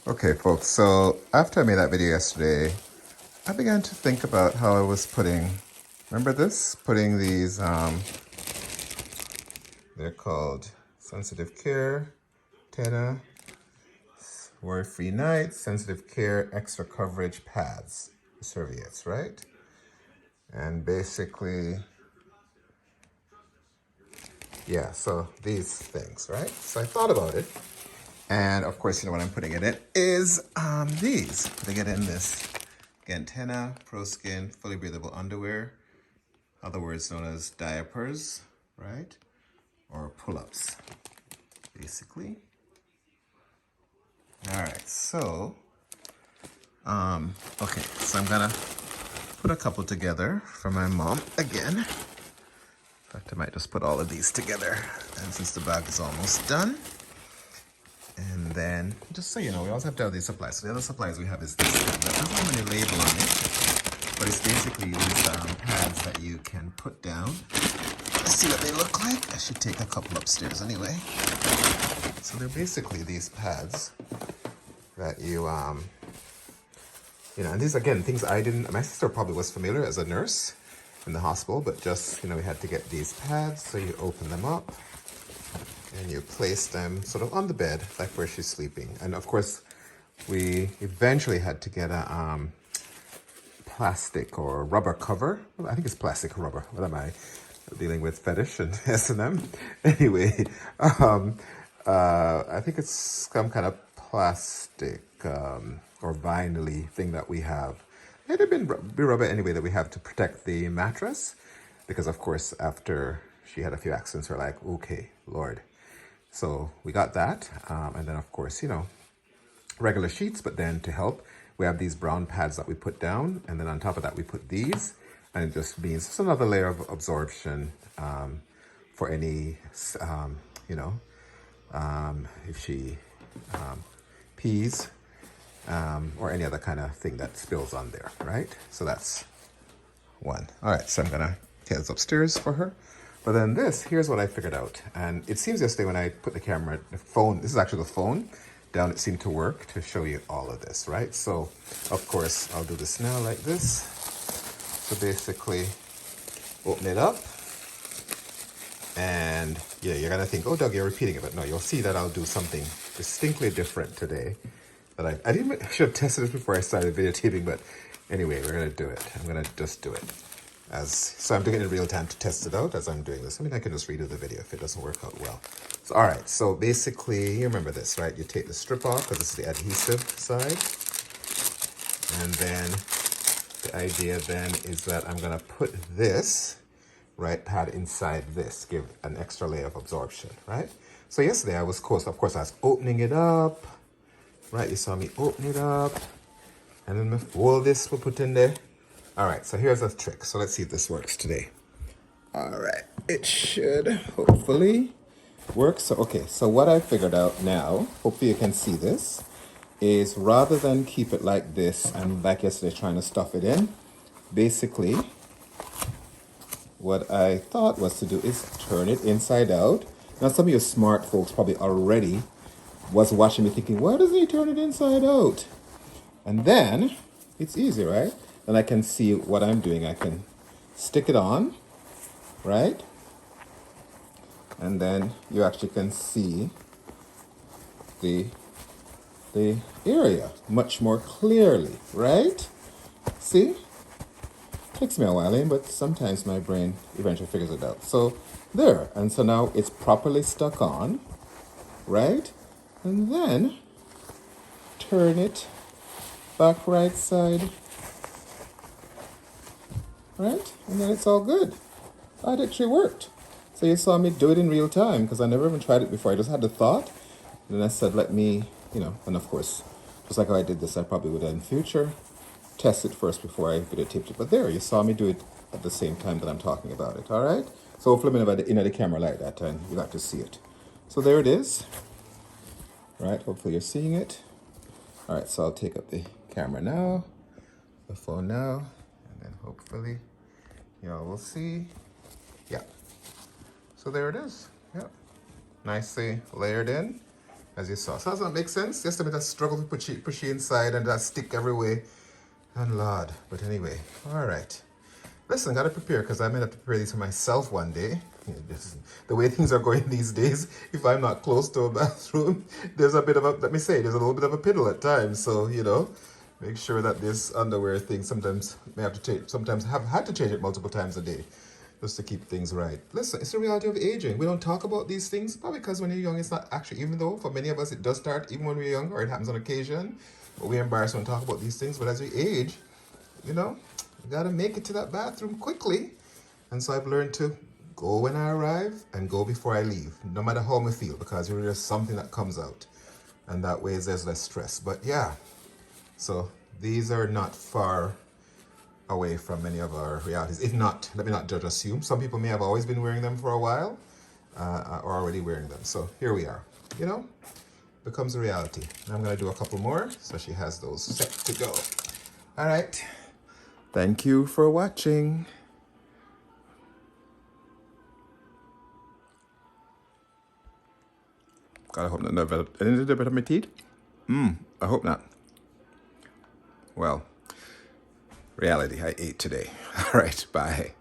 Okay, folks, so after I made that video yesterday, I began to think about how I was putting, remember this? Putting these, they're called Sensitive Care, Tena, Worry-Free Night, Sensitive Care, Extra Coverage Pads, serviettes, right? And basically, yeah, so these things, right? So I thought about it. And of course, you know what I'm putting it in is these. Putting it in this Gantena Pro Skin Fully Breathable Underwear, other words known as diapers, right? Or pull-ups, basically. All right, so, okay, so I'm gonna put a couple together for my mom again. In fact, I might just put all of these together, and since the bag is almost done. And then, just so you know, we also have to have these supplies. So the other supplies we have is this pad. That doesn't have any label on it, but it's basically these pads that you can put down. Let's see what they look like. I should take a couple upstairs anyway. So they're basically these pads that you know, and these, again, things I didn't, my sister probably was familiar as a nurse in the hospital, but just, you know, we had to get these pads. So you open them up and you place them sort of on the bed, like where she's sleeping. And of course, we eventually had to get a plastic or rubber cover. Well, I think it's plastic or rubber. What am I dealing with? Fetish and S&M? Anyway, I think it's some kind of plastic or vinyl thing that we have. It had been be rubber anyway that we have to protect the mattress. Because of course, after she had a few accidents, we're like, okay, Lord. So we got that. And then of course, you know, regular sheets, but then to help, we have these brown pads that we put down, and then on top of that we put these, and it just means it's another layer of absorption for any, you know, if she pees or any other kind of thing that spills on there, right? So that's one. All right, so I'm gonna take this upstairs for her. But then this, here's what I figured out. And it seems yesterday when I put the camera, the phone, this is actually the phone, down, it seemed to work to show you all of this, right? So, of course, I'll do this now like this. So basically, open it up. And yeah, you're gonna think, oh, Doug, you're repeating it. But no, you'll see that I'll do something distinctly different today. That I didn't, I should have tested this before I started videotaping, but anyway, we're gonna do it. I'm gonna just do it. So I'm doing it in real time to test it out as I'm doing this. I mean, I can just redo the video if it doesn't work out well. So, all right, so basically, you remember this, right? You take the strip off because it's the adhesive side. And then the idea then is that I'm gonna put this, right, pad inside this, give an extra layer of absorption, right? So yesterday I was, of course, I was opening it up, right? You saw me open it up. And then all this we'll put in there. All right, so here's a trick. So let's see if this works today. All right, it should hopefully work. So, okay, so what I figured out now, hopefully you can see this, is rather than keep it like this and like yesterday trying to stuff it in, basically what I thought was to do is turn it inside out. Now some of you smart folks probably already was watching me thinking, why doesn't he turn it inside out? And then it's easy, right? Then I can see what I'm doing. I can stick it on, right? And then you actually can see the area much more clearly, right? See? Takes me a while, but sometimes my brain eventually figures it out. So there, and so now it's properly stuck on, right? And then turn it back right side, right? And then it's all good. That actually worked. So you saw me do it in real time because I never even tried it before. I just had the thought. And then I said, let me, you know, and of course, just like how I did this, I probably would in future test it first before I videotaped it. But there, you saw me do it at the same time that I'm talking about it, all right? So hopefully I'm in the camera like that and you got to see it. So there it is, right? Hopefully you're seeing it. All right, so I'll take up the camera now, the phone now, and then hopefully y'all will see. Yeah. So there it is. Yeah. Nicely layered in. as you saw. So does that make sense? Just a bit of struggle to push you inside and that stick every way. And Lord, but anyway, all right. Listen, gotta prepare because I may have to prepare these for myself one day. The way things are going these days, if I'm not close to a bathroom, there's a bit of a, let me say, there's a little bit of a piddle at times. So, you know, make sure that this underwear thing sometimes may have to change, sometimes have had to change it multiple times a day just to keep things right. Listen, it's the reality of aging. We don't talk about these things, probably because when you're young, it's not actually, even though for many of us it does start even when we're young or it happens on occasion, but we're embarrassed when we talk about these things. But as we age, you know, you gotta make it to that bathroom quickly. And so I've learned to go when I arrive and go before I leave, no matter how I feel, because there's something that comes out. And that way there's less stress. But yeah, so these are not far away from many of our realities. If not, let me not judge, assume. Some people may have always been wearing them for a while or already wearing them. So here we are, you know, becomes a reality. And I'm gonna do a couple more so she has those set to go. All right. Thank you for watching. God, I hope not developed any little bit of my teeth. I hope not. Well, reality, I ate today. All right, bye.